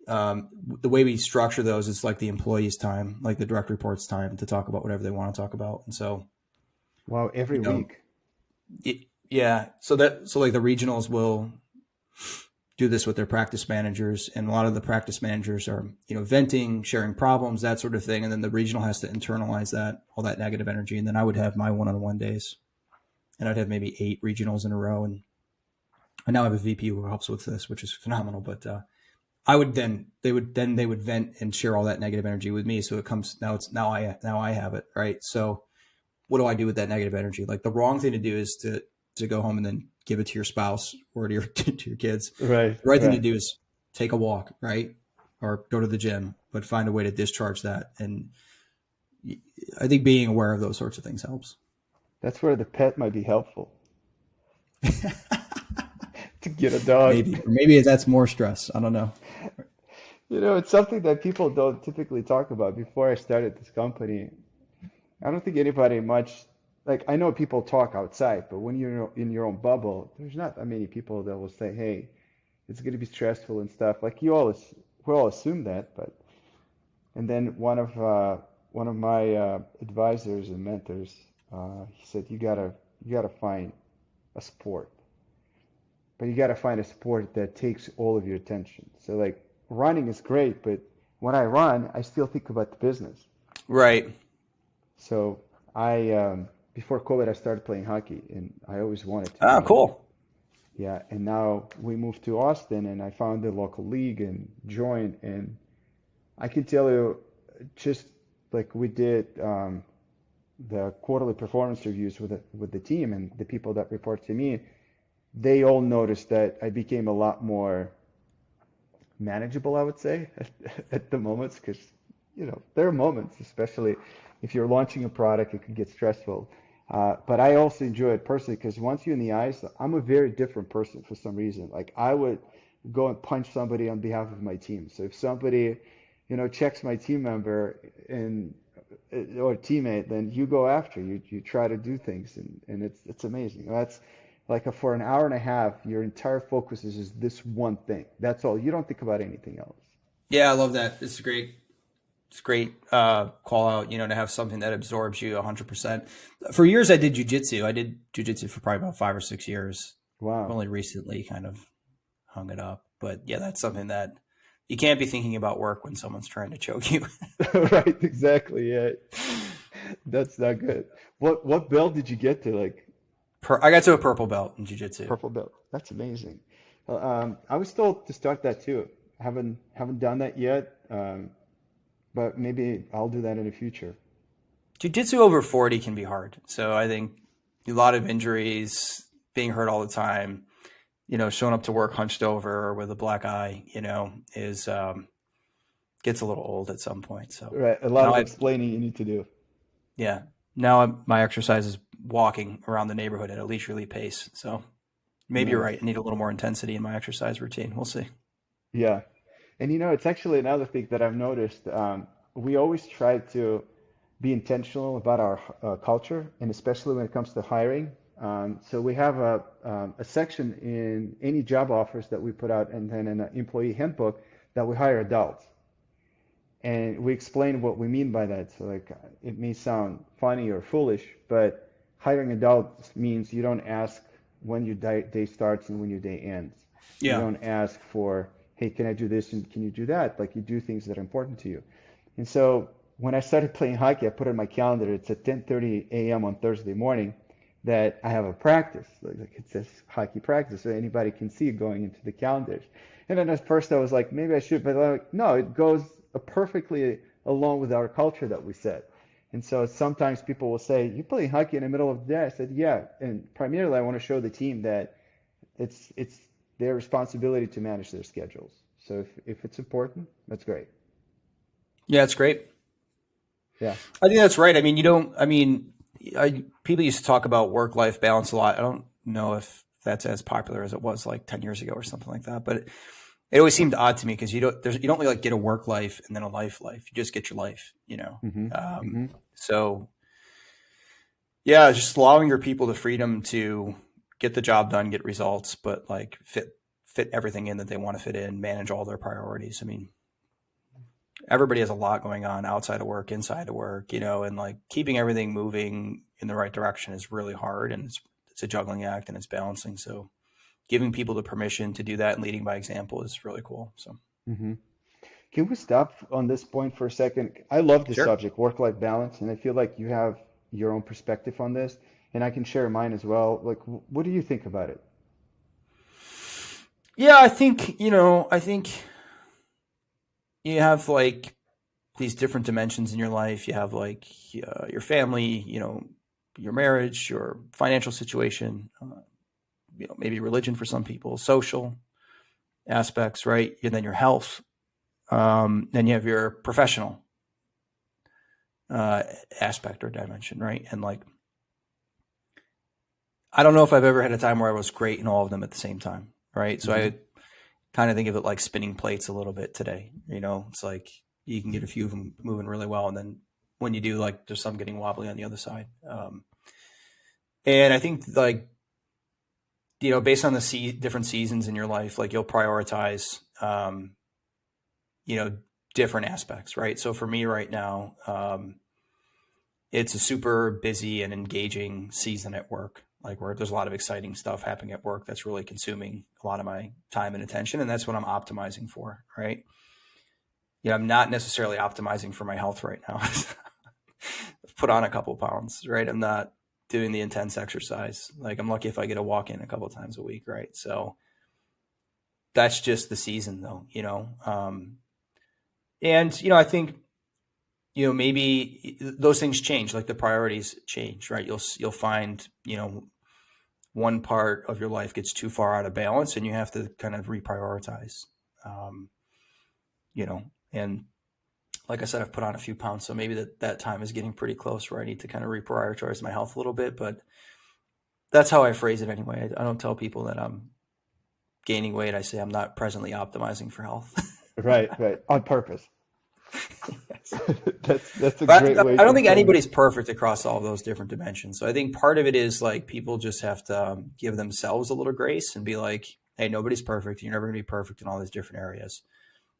the way we structure those is like the employees' time, like the direct reports' time to talk about whatever they want to talk about. And so, Wow, every week. yeah. So like the regionals will do this with their practice managers, and a lot of the practice managers are, venting, sharing problems, that sort of thing. And then the regional has to internalize all that negative energy. And then I would have my one-on-one days, and I'd have maybe 8 regionals in a row. And I now have a VP who helps with this, which is phenomenal. But I would then they would vent and share all that negative energy with me. So it comes now. It's now I have it, right? So what do I do with that negative energy? Like the wrong thing to do is to go home and then give it to your spouse or to your to your kids. Right, The right thing to right. do is take a walk, right, or go to the gym, but find a way to discharge that. And I think being aware of those sorts of things helps. That's where the pet might be helpful to get a dog. Maybe, or maybe that's more stress. I don't know. You know, it's something that people don't typically talk about. Before I started this company, I don't think anybody much, like, I know people talk outside, but when you're in your own bubble, there's not that many people that will say, hey, it's going to be stressful and stuff. Like we all assume that, but, and then one of my advisors and mentors, he said, you gotta find a sport, but you gotta find a sport that takes all of your attention. So like running is great, but when I run, I still think about the business. Right. So before COVID, I started playing hockey, and I always wanted to Oh, be, cool. yeah. And now we moved to Austin, and I found the local league and joined. And I can tell you, just like we did the quarterly performance reviews with the team and the people that report to me, they all noticed that I became a lot more manageable, I would say, at the moments, because there are moments, especially if you're launching a product, it can get stressful. But I also enjoy it personally because once you're in the ice, I'm a very different person for some reason. Like I would go and punch somebody on behalf of my team. So if somebody, checks my team member and or teammate, then you go after you try to do things, and it's amazing. That's like for an hour and a half, your entire focus is just this one thing. That's all. You don't think about anything else. Yeah, I love that. It's great. It's great call out, to have something that absorbs you 100%. For years, I did jujitsu. I did jujitsu for probably about 5 or 6 years. I've Wow. only recently kind of hung it up. But yeah, that's something that you can't be thinking about work when someone's trying to choke you. Right, exactly. Yeah. That's not good. What belt did you get to? Like I got to a purple belt in jujitsu. purple belt. That's amazing. I was told to start that too. Haven't done that yet. But maybe I'll do that in the future. Jiu-jitsu over 40 can be hard. So I think a lot of injuries, being hurt all the time, showing up to work hunched over or with a black eye, is gets a little old at some point. So Right, a lot now of I, explaining you need to do. yeah, my exercise is walking around the neighborhood at a leisurely pace. So maybe you're right. Nice. I need a little more intensity in my exercise routine. We'll see. Yeah. And it's actually another thing that I've noticed. We always try to be intentional about our culture, and especially when it comes to hiring. So we have a section in any job offers that we put out, and then in an employee handbook that we hire adults. And we explain what we mean by that. So like it may sound funny or foolish, but hiring adults means you don't ask when your day starts and when your day ends. You Yeah. don't ask for, hey, can I do this and can you do that? Like you do things that are important to you. And so when I started playing hockey, I put it in my calendar. It's at 10:30 a.m. on Thursday morning that I have a practice. Like it says hockey practice, so anybody can see it going into the calendars. And then at first I was like, maybe I should, but like, no, it goes perfectly along with our culture that we set. And so sometimes people will say, you play hockey in the middle of the day? I said, yeah. And primarily I want to show the team that it's their responsibility to manage their schedules. So if it's important, that's great. Yeah, it's great. Yeah. I think that's right. I mean, you don't, I mean, people used to talk about work-life balance a lot. I don't know if that's as popular as it was like 10 years ago or something like that, but it always seemed odd to me because you don't really like get a work life and then a life. You just get your life. Hmm. Hmm. So yeah, just allowing your people the freedom to get the job done, get results, but like fit everything in that they want to fit in, manage all their priorities. I mean, everybody has a lot going on outside of work, inside of work, and like keeping everything moving in the right direction is really hard, and it's a juggling act and it's balancing. So giving people the permission to do that and leading by example is really cool. So Hmm. Can we stop on this point for a second? I love this sure. subject, work-life balance, and I feel like you have your own perspective on this, and I can share mine as well. Like, what do you think about it? Yeah, I think you have like these different dimensions in your life. You have like your family, your marriage, your financial situation, maybe religion for some people, social aspects, right? And then your health. Then you have your professional uh, aspect or dimension, right? And like, I don't know if I've ever had a time where I was great in all of them at the same time, right? So Hmm. I kind of think of it like spinning plates a little bit today. It's like you can get a few of them moving really well, and then when you do, like, there's some getting wobbly on the other side. And I think, like, based on the different seasons in your life, like you'll prioritize, you know, different aspects, right? So for me right now, it's a super busy and engaging season at work, like where there's a lot of exciting stuff happening at work that's really consuming a lot of my time and attention, and that's what I'm optimizing for, right? I'm not necessarily optimizing for my health right now. I've put on a couple pounds, right? I'm not doing the intense exercise. Like, I'm lucky if I get a walk in a couple times a week, right? So that's just the season, though, and I think maybe those things change, like the priorities change, right? You'll find one part of your life gets too far out of balance, and you have to kind of reprioritize. Um, and like I said, I've put on a few pounds, so maybe that time is getting pretty close where I need to kind of reprioritize my health a little bit. But that's how I phrase it anyway. I don't tell people that I'm gaining weight. I say I'm not presently optimizing for health. Right, right, on purpose. Yes. That's a great But way I don't to think frame it. anybody's perfect across all of those different dimensions. So I think part of it is like people just have to give themselves a little grace and be like, hey, nobody's perfect. You're never going to be perfect in all these different areas.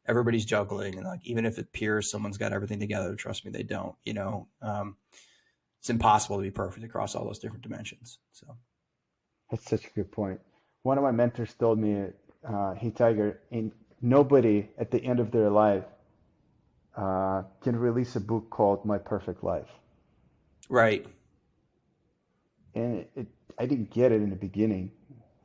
Everybody's juggling, and like even if it appears someone's got everything together, trust me, they don't. It's impossible to be perfect across all those different dimensions. So That's such a good point. One of my mentors told me, "Hey Tiger, ain't nobody at the end of their life can release a book called My Perfect Life." right, And I didn't get it in the beginning.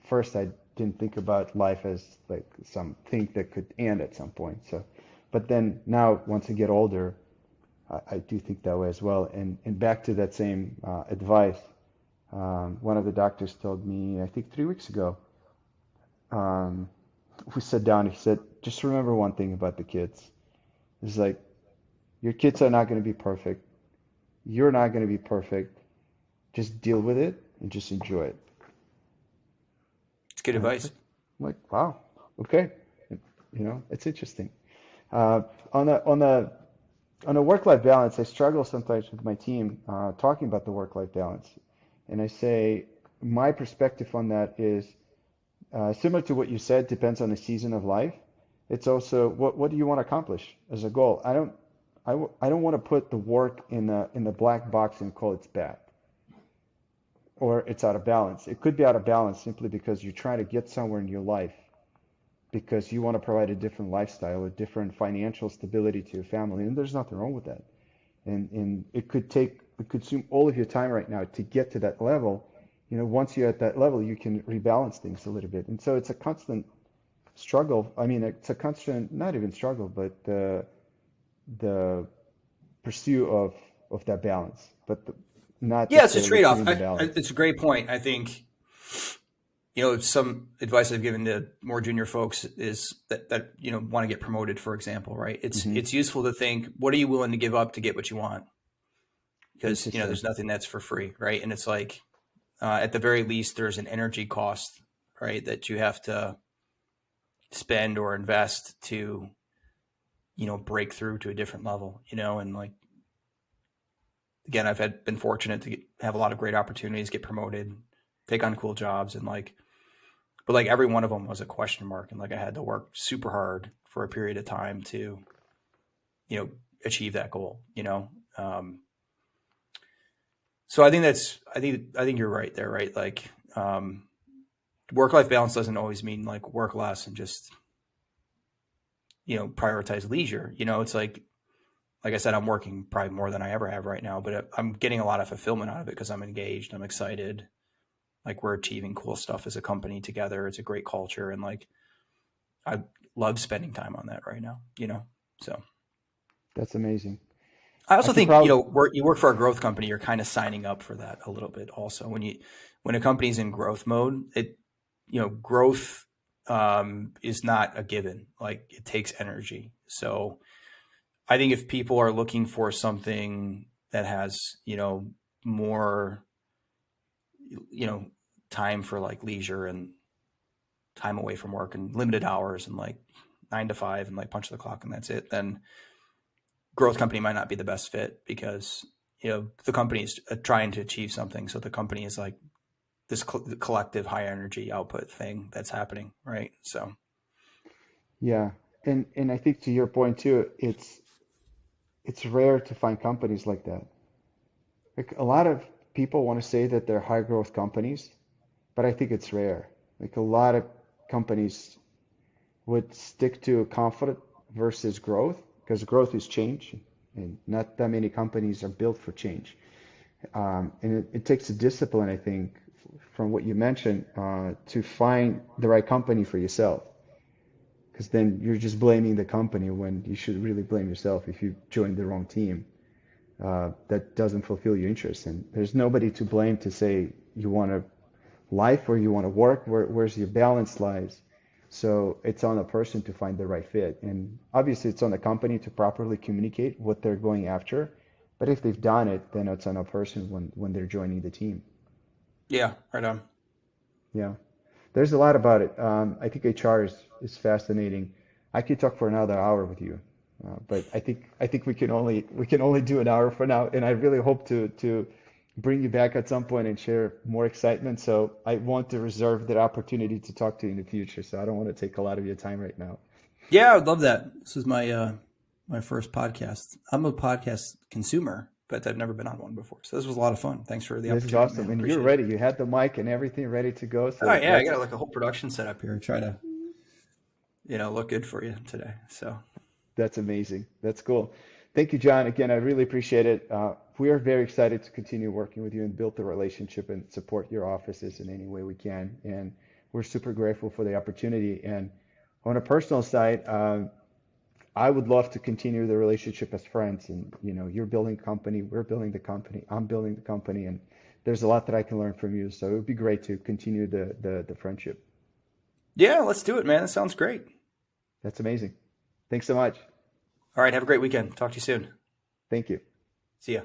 First, I didn't think about life as like something that could end at some point. So, but then now, once I get older, I do think that way as well. And back to that same advice, one of the doctors told me, I think 3 weeks ago, um, we sat down. He said, just remember one thing about the kids. It's like your kids are not going to be perfect. You're not going to be perfect. Just deal with it and just enjoy it. it's good And it's advice. like, wow, okay, it's interesting. Uh, on a work-life balance, I struggle sometimes with my team talking about the work-life balance, and I say my perspective on that is similar to what you said. Depends on the season of life. It's also what do you want to accomplish as a goal. I don't want to put the work in the black box and call it's bad or it's out of balance. It could be out of balance simply because you're trying to get somewhere in your life because you want to provide a different lifestyle, a different financial stability to your family, and there's nothing wrong with that. And it could consume all of your time right now to get to that level. Once you're at that level, you can rebalance things a little bit. And so it's a constant struggle. I mean, it's a constant, not even struggle, but the pursuit of that balance, but not Yeah, it's a necessarily trade off. achieving the balance. It's a great point. I think some advice I've given to more junior folks is that want to get promoted, for example, right? Hmm. It's useful to think, what are you willing to give up to get what you want? Because Interesting. there's nothing that's for free, right? And it's like, at the very least, there's an energy cost, right, that you have to spend or invest to break through to a different level, and like, again, been fortunate to have a lot of great opportunities, get promoted, take on cool jobs, and like, but like every one of them was a question mark, and like I had to work super hard for a period of time to you know achieve that goal. Um, so I think you're right there, right? Like, work life balance doesn't always mean like work less and just prioritize leisure. It's like I said, I'm working probably more than I ever have right now, but I'm getting a lot of fulfillment out of it because I'm engaged, I'm excited, like we're achieving cool stuff as a company together. It's a great culture, and like, I love spending time on that right now, so. That's amazing. I I also could think, probably, you work for a growth company, you're kind of signing up for that a little bit also. When a company's in growth mode, growth is not a given. Like, it takes energy. So I think if people are looking for something that has, more, you know, time for like leisure and time away from work and limited hours and like 9 to 5 and like punch the clock and that's it, then growth company might not be the best fit because the company is trying to achieve something. So the company is like this collective high energy output thing that's happening, right? So yeah. And I think to your point too, it's rare to find companies like that. Like a lot of people want to say that they're high growth companies, but I think it's rare. Like a lot of companies would stick to confident versus growth because growth is change, and not that many companies are built for change. And it takes a discipline, I think, from what you mentioned, to find the right company for yourself. Because then you're just blaming the company when you should really blame yourself if you joined the wrong team that doesn't fulfill your interests. And there's nobody to blame to say you want to life or you want to work, where's your balance lies. So it's on a person to find the right fit. And obviously it's on the company to properly communicate what they're going after. But if they've done it, then it's on a person when they're joining the team. yeah, right on. Yeah. There's a lot about it. I think HR is fascinating. I could talk for another hour with you, but I think we can only do an hour for now. And I really hope to bring you back at some point and share more excitement. So I want to reserve that opportunity to talk to you in the future. So I don't want to take a lot of your time right now. Yeah, I would love that. This is my first podcast. I'm a podcast consumer, but I've never been on one before. So this was a lot of fun. Thanks for the This is opportunity, man. awesome, and you're Appreciate it. ready. You had the mic and everything ready to go. Oh So yeah, I let's got like a whole production set up here. Try to, look good for you today. So That's amazing. That's cool. Thank you, John. Again, I really appreciate it. We are very excited to continue working with you and build the relationship and support your offices in any way we can. And we're super grateful for the opportunity. And on a personal side, I would love to continue the relationship as friends. And you're building a company, we're building the company, I'm building the company, and there's a lot that I can learn from you. So it would be great to continue the friendship. yeah, let's do it, man. That sounds great. That's amazing. Thanks so much. All right, have a great weekend. Talk to you soon. Thank you. See ya.